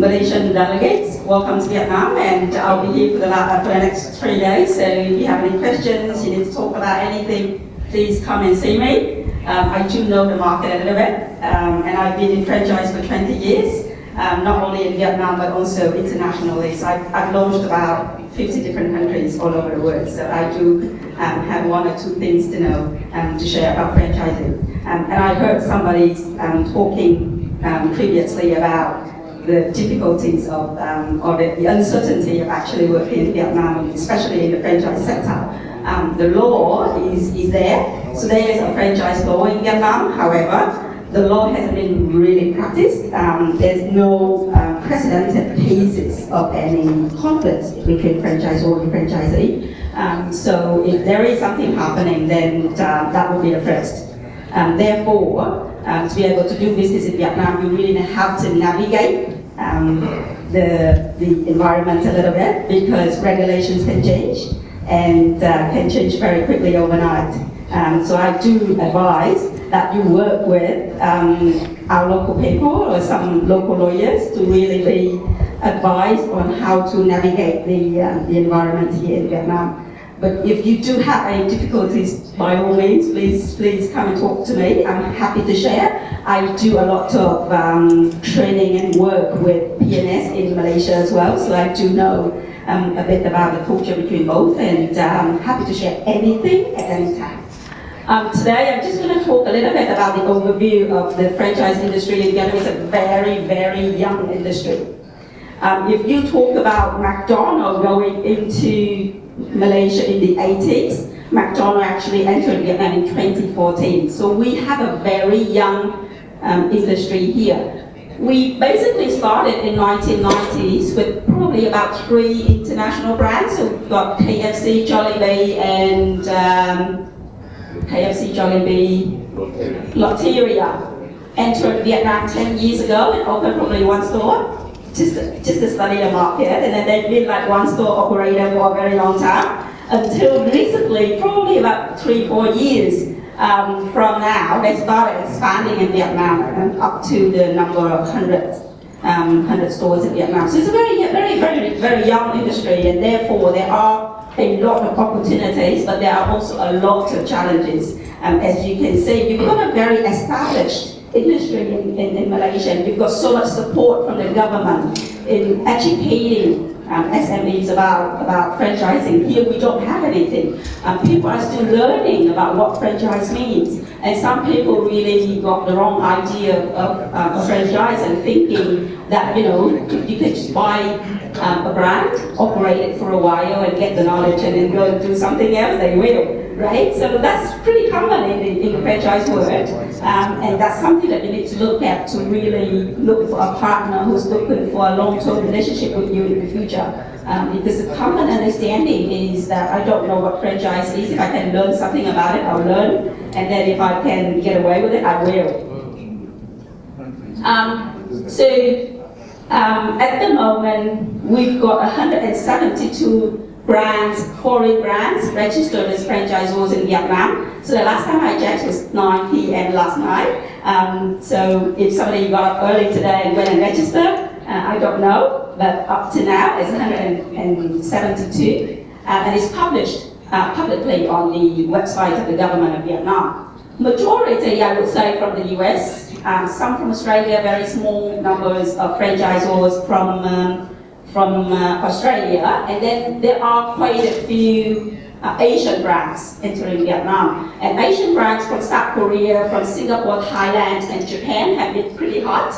Malaysian delegates. Welcome to Vietnam, and I'll be here for the next 3 days. So if you have any questions, you need to talk about anything, please come and see me. I do know the market a little bit, and I've been in franchise for 20 years, not only in Vietnam but also internationally. So I've launched about 50 different countries all over the world. So I do have 1 or 2 things to know to share about franchising. And I heard somebody talking previously about the difficulties of, or the uncertainty of actually working in Vietnam, especially in the franchise sector. The law is there, so there is a franchise law in Vietnam. However, the law hasn't been really practiced. There's no precedented cases of any conflicts between franchisor and franchisee. So if there is something happening, then that would be the first. Therefore, to be able to do business in Vietnam, you really have to navigate the environment a little bit, because regulations can change and can change very quickly overnight. So I do advise that you work with our local people or some local lawyers to really be advised on how to navigate the environment here in Vietnam. But if you do have any difficulties, by all means, please come and talk to me. I'm happy to share. I do a lot of training and work with PNS in Malaysia as well, so I do know a bit about the culture between both, and I'm happy to share anything at any time. Today I'm just going to talk a little bit about the overview of the franchise industry in Vietnam. It's a very, very young industry. If you talk about McDonald's going into Malaysia in the 80s, McDonald's actually entered Vietnam in 2014. So we have a very young industry here. We basically started in 1990s with probably about 3 international brands. So we've got KFC, Jollibee, and KFC, Jollibee, Lotteria. Entered Vietnam 10 years ago and opened probably 1 store. Just to study the market, and then they've been like 1 store operator for a very long time, until recently, probably about 3-4 years from now, they started expanding in Vietnam and up to the number of 100 stores in Vietnam. So it's a very young industry, and therefore there are a lot of opportunities, but there are also a lot of challenges. As you can see, you've got a very established industry in Malaysia, and you've got so much support from the government in educating SMEs about franchising. Here we don't have anything. People are still learning about what franchise means, and some people really got the wrong idea of franchise and thinking that, you know, you can just buy a brand, operate it for a while and get the knowledge and then go and do something else, they will. Right? So that's pretty common in the franchise world, and that's something that you need to look at, to really look for a partner who's looking for a long-term relationship with you in the future. Because the common understanding is that I don't know what franchise is. If I can learn something about it, I'll learn, and then if I can get away with it, I will. At the moment, we've got 172 brands, foreign brands, registered as franchisors in Vietnam. So the last time I checked was 9 p.m. last night. So if somebody got up early today and went and registered, I don't know, but up to now it's 172, and it's published publicly on the website of the government of Vietnam. Majority, I would say, from the US, some from Australia, very small numbers of franchisors from Australia, and then there are quite a few Asian brands entering Vietnam. And Asian brands from South Korea, from Singapore, Thailand, and Japan have been pretty hot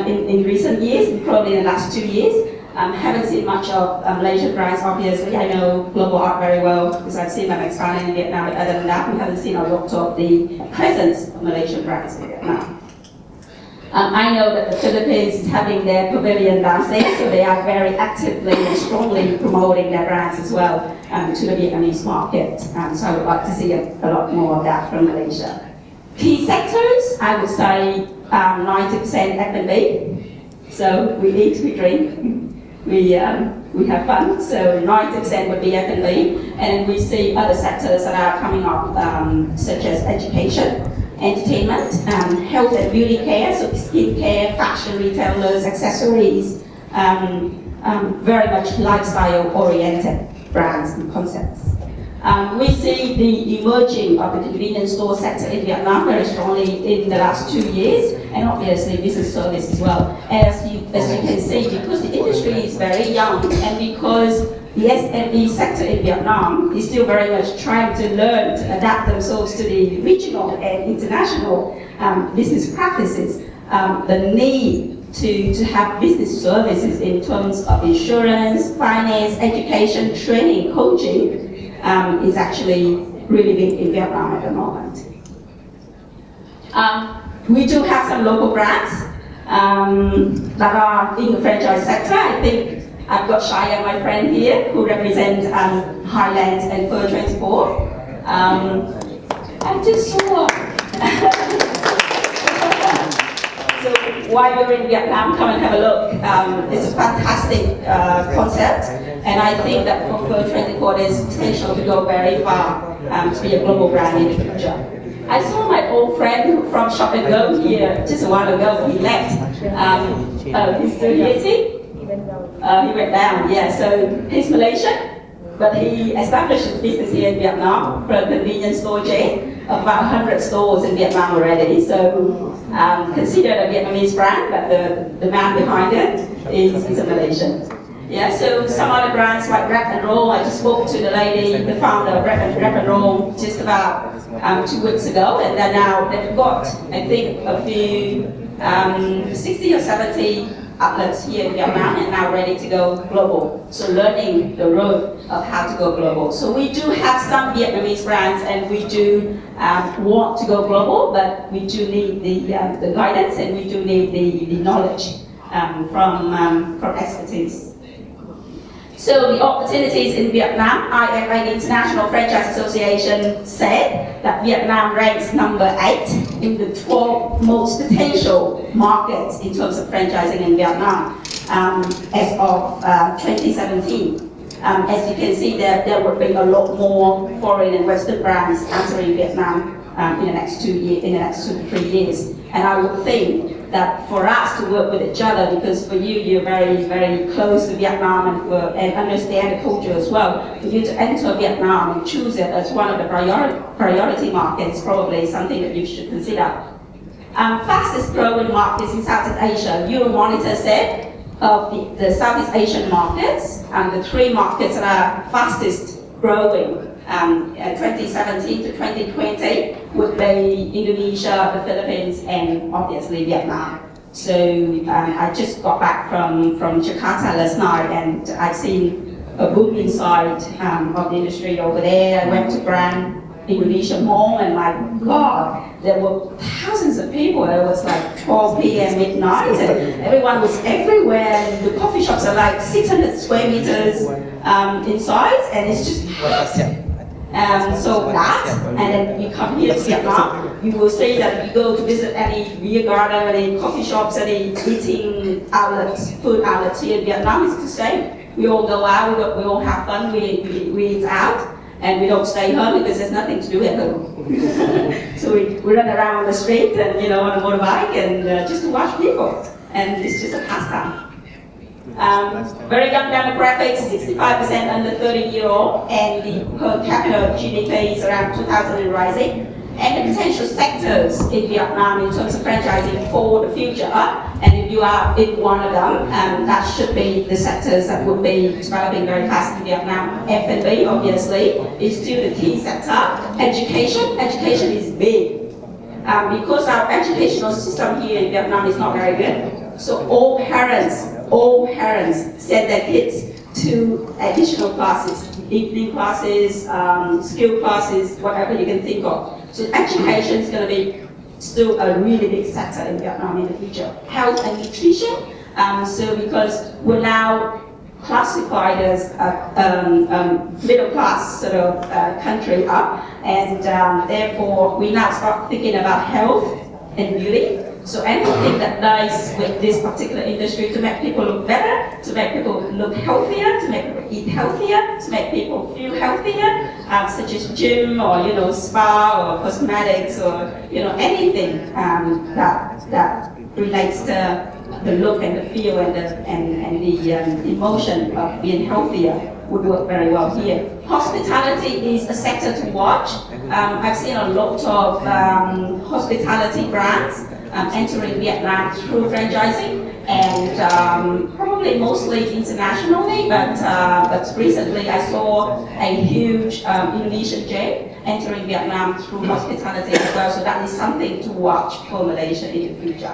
in recent years, probably in the last 2 years. Haven't seen much of Malaysian brands, obviously. I know Global Art very well because I've seen them expanding in Vietnam, but other than that, we haven't seen a lot of the presence of Malaysian brands in Vietnam. I know that the Philippines is having their pavilion downstairs, so they are very actively and strongly promoting their brands as well to the Vietnamese market. So I would like to see a lot more of that from Malaysia. Key sectors, I would say 90% F&B. So we eat, we drink, we have fun. So 90% would be F&B, and we see other sectors that are coming up, such as education. entertainment, health and beauty care, so skin care, fashion retailers, accessories, very much lifestyle-oriented brands and concepts. We see the emerging of the convenience store sector in Vietnam very strongly in the last 2 years, and obviously business service as well. As you can see, because the industry is very young, and because the SME sector in Vietnam is still very much trying to learn to adapt themselves to the regional and international business practices, the need to have business services in terms of insurance, finance, education, training, coaching is actually really big in Vietnam at the moment. We do have some local brands that are in the franchise sector. I think I've got Shaya, my friend here, who represents Highlands and Fur 24. I just saw. So while you're in Vietnam, come and have a look. It's a fantastic concept, and I think that for Fur 24 there's potential to go very far to be a global brand in the future. I saw my old friend from Shop and Go here just a while ago. He left. He's still here, is he? He went down, yeah. So he's Malaysian, but he established his business here in Vietnam for a convenience store chain of about 100 stores in Vietnam already. So considered a Vietnamese brand, but the man behind it is a Malaysian. Yeah, so some other brands like Rap and Roll. I just spoke to the lady, the founder of Rap and Roll, just about 2 weeks ago, and then now they've got, I think, a few 60 or 70 outlets here in Vietnam and now ready to go global. So learning the road of how to go global. So we do have some Vietnamese brands, and we do want to go global, but we do need the guidance, and we do need the knowledge from expertise. So the opportunities in Vietnam, IFA, the International Franchise Association, said that Vietnam ranks number 8 in the 12 most potential markets in terms of franchising in Vietnam as of 2017. As you can see, there will be a lot more foreign and Western brands entering Vietnam in the next 2 to 3 years. And I would think that for us to work with each other, because for you, you're very, very close to Vietnam and understand the culture as well, for you to enter Vietnam and choose it as one of the priority markets, probably something that you should consider. Fastest growing markets in Southeast Asia, Euromonitor said of the Southeast Asian markets, the 3 markets that are fastest growing 2017 to 2020 would be Indonesia, the Philippines, and obviously Vietnam. So I just got back from Jakarta last night, and I've seen a booming side of the industry over there. I went to Grand Indonesia Mall, and my God, there were thousands of people. It was like 12 p.m. midnight, and everyone was everywhere. And the coffee shops are like 600 square meters in size, and it's just so that, and then you come here to Vietnam, you will see that you go to visit any beer garden, any coffee shops, any eating outlets, food outlets here in Vietnam, it's the same. We all go out, we all have fun, we eat out, and we don't stay home because there's nothing to do at home. So we run around the street and on a motorbike and just to watch people, and it's just a pastime. Very young demographics, 65% under 30-year-old, and the per capita GDP is around 2,000 and rising. And the potential sectors in Vietnam in terms of franchising for the future, and if you are in one of them, that should be the sectors that would be developing very fast in Vietnam. F&B, obviously, is still the key sector. Education is big. Because our educational system here in Vietnam is not very good, so all parents send their kids to additional classes, evening classes, skill classes, whatever you can think of. So education is going to be still a really big sector in Vietnam in the future. Health and nutrition, so because we're now classified as a middle class sort of country up, and therefore we now start thinking about health and beauty. So anything that lies with this particular industry to make people look better, to make people look healthier, to make people eat healthier, to make people feel healthier, such as gym or spa or cosmetics or anything that relates to the look and the feel and the emotion of being healthier would work very well here. Hospitality is a sector to watch. I've seen a lot of hospitality brands entering Vietnam through franchising, and probably mostly internationally, but recently I saw a huge Indonesian chain entering Vietnam through hospitality as well, so that is something to watch for Malaysia in the future.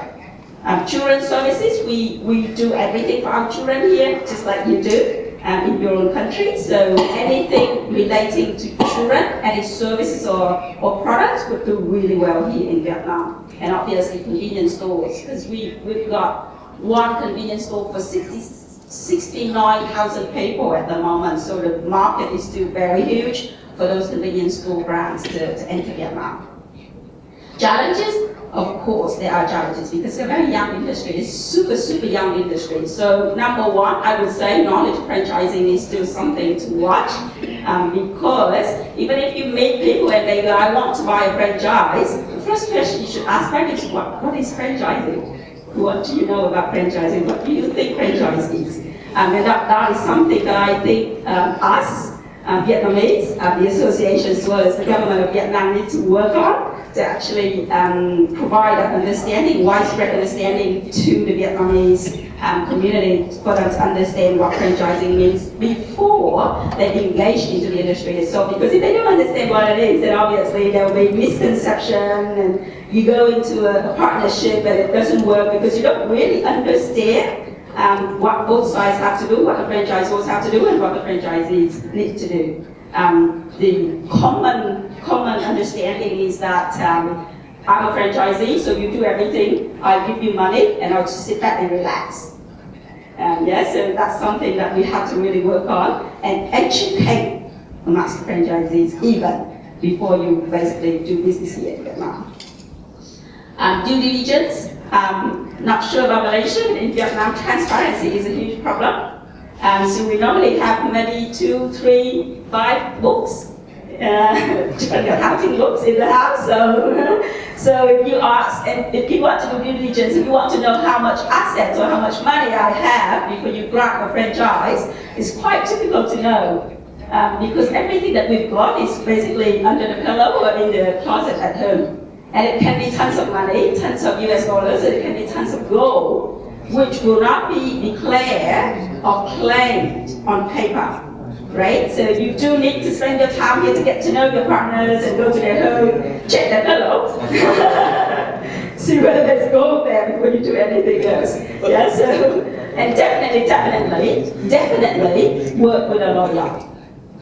Children's services, we do everything for our children here, just like you do in your own country. So anything relating to children, any services or products would do really well here in Vietnam. And obviously convenience stores, because we've got one convenience store for 69,000 people at the moment. So the market is still very huge for those convenience store brands to enter Vietnam. Challenges? Of course, there are challenges because it's a very young industry. It's super young industry. So number one, I would say knowledge franchising is still something to watch because even if you meet people and they go, I want to buy a franchise, the first question you should ask them is, what is franchising? What do you know about franchising? What do you think franchise is? And that is something that I think us, Vietnamese, the association as well as the government of Vietnam need to work on to actually provide an understanding, widespread understanding to the Vietnamese community for them to understand what franchising means before they engage into the industry itself. Because if they don't understand what it is, then obviously there will be misconception and you go into a partnership and it doesn't work because you don't really understand what both sides have to do, what the franchisors have to do, and what the franchisees need to do. The common understanding is that I'm a franchisee, so you do everything, I give you money, and I'll just sit back and relax. So that's something that we have to really work on and educate the master franchisees even before you basically do business here in Vietnam. Due diligence. Not sure about Malaysia, but in Vietnam, transparency is a huge problem. So we normally have maybe 2, 3, 5 books, different accounting books in the house. So if you ask, and if you want to do due diligence, if you want to know how much assets or how much money I have before you grant a franchise, it's quite difficult to know. Because everything that we've got is basically under the pillow or in the closet at home. And it can be tons of money, tons of US dollars, and it can be tons of gold, which will not be declared or claimed on paper, right? So you do need to spend your time here to get to know your partners and go to their home, check their pillow, see whether there's gold there before you do anything else. Yeah, so, and definitely work with a lawyer.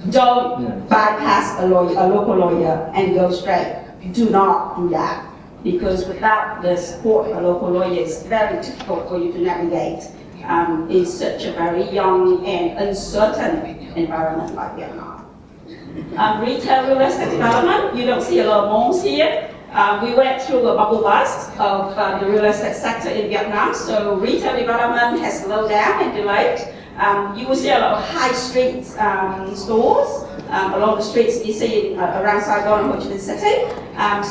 Don't bypass a local lawyer and go straight. Do not do that, because without the support of a local lawyer, it's very difficult for you to navigate in such a very young and uncertain environment like Vietnam. Retail real estate development, you don't see a lot of malls here. We went through a bubble bust of the real estate sector in Vietnam, so retail development has slowed down and delayed. You will see a lot of high street stores along the streets you see around Saigon and Ho Chi Minh City.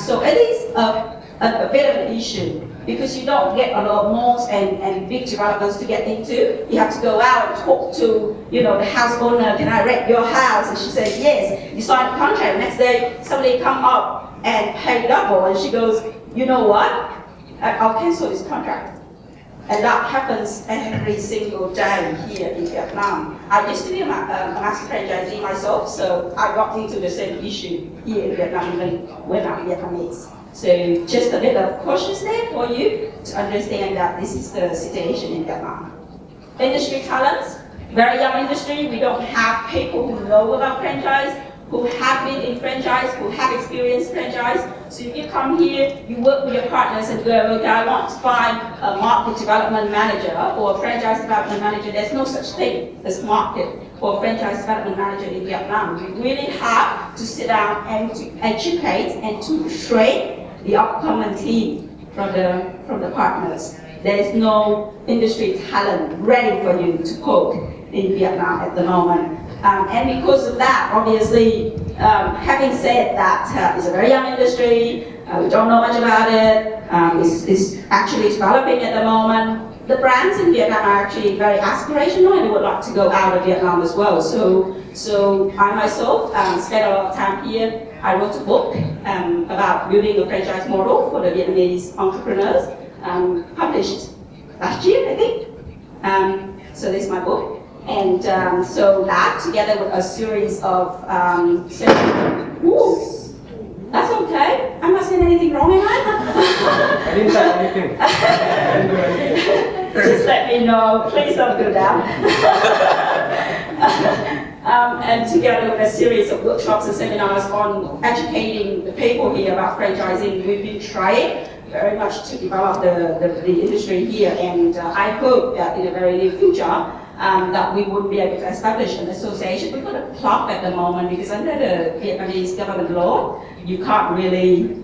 So it is a bit of an issue because you don't get a lot of malls and big developments to get into. You have to go out and talk to the house owner, can I rent your house? And she says yes. You sign a contract, next day somebody come up and pay double and she goes, you know what? I'll cancel this contract. And that happens every single day here in Vietnam. I used to be a master franchisee myself, so I got into the same issue here in Vietnam even when I'm Vietnamese. So just a bit of cautious there for you to understand that this is the situation in Vietnam. Industry talents, very young industry. We don't have people who know about franchise, who have been in franchise, who have experienced franchise. So if you come here, you work with your partners and go, okay, I want to find a market development manager or a franchise development manager. There's no such thing as market or franchise development manager in Vietnam. You really have to sit down and to educate and to train the upcoming team from the partners. There is no industry talent ready for you to cook in Vietnam at the moment. And because of that, obviously, having said that it's a very young industry, we don't know much about it, it's actually developing at the moment. The brands in Vietnam are actually very aspirational and they would like to go out of Vietnam as well. So I myself spent a lot of time here. I wrote a book about building a franchise model for the Vietnamese entrepreneurs, published last year, I think. So this is my book. And so that, together with a series of that's okay. I'm not saying anything wrong, am I? I didn't say anything. I didn't do anything. Just let me know. Please don't do that. And together with a series of workshops and seminars on educating the people here about franchising, we've been trying very much to develop the industry here. And I hope that in the very near future, that we would be able to establish an association. We've got a club at the moment because under the Vietnamese government law, you can't really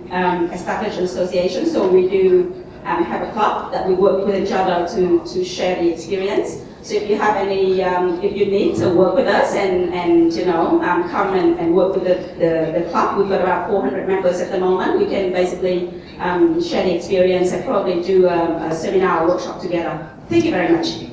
establish an association. So we do have a club that we work with each other to share the experience. So if you have any, if you need to work with us and you know, come and work with the club, we've got about 400 members at the moment. We can basically share the experience and probably do a seminar or workshop together. Thank you very much.